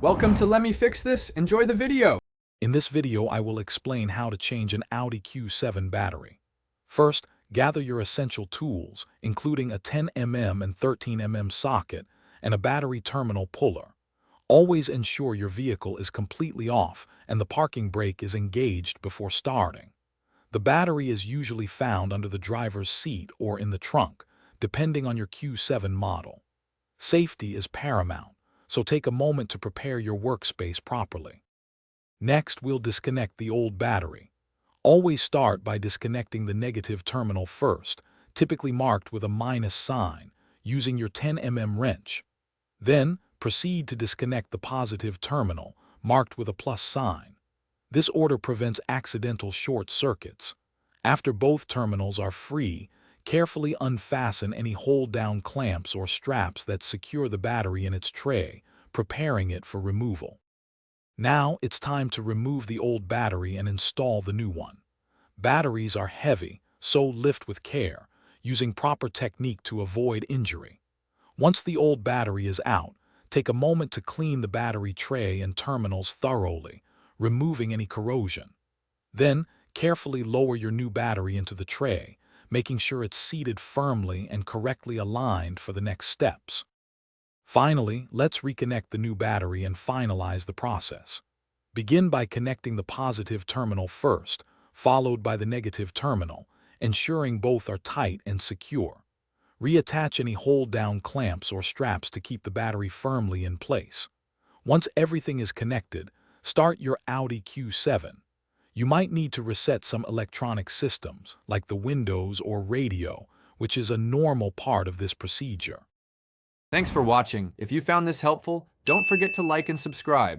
Welcome to Let Me Fix This. Enjoy the video. In this video, I will explain how to change an Audi Q7 battery. First, gather your essential tools, including a 10mm and 13mm socket and a battery terminal puller. Always ensure your vehicle is completely off and the parking brake is engaged before starting. The battery is usually found under the driver's seat or in the trunk, depending on your Q7 model. Safety is paramount, so take a moment to prepare your workspace properly. Next, we'll disconnect the old battery. Always start by disconnecting the negative terminal first, typically marked with a minus sign, using your 10mm wrench. Then, proceed to disconnect the positive terminal, marked with a plus sign. This order prevents accidental short circuits. After both terminals are free, carefully unfasten any hold-down clamps or straps that secure the battery in its tray, preparing it for removal. Now it's time to remove the old battery and install the new one. Batteries are heavy, so lift with care, using proper technique to avoid injury. Once the old battery is out, take a moment to clean the battery tray and terminals thoroughly, removing any corrosion. Then, carefully lower your new battery into the tray, making sure it's seated firmly and correctly aligned for the next steps. Finally, let's reconnect the new battery and finalize the process. Begin by connecting the positive terminal first, followed by the negative terminal, ensuring both are tight and secure. Reattach any hold-down clamps or straps to keep the battery firmly in place. Once everything is connected, start your Audi Q7. You might need to reset some electronic systems, like the windows or radio, which is a normal part of this procedure. Thanks for watching. If you found this helpful, don't forget to like and subscribe.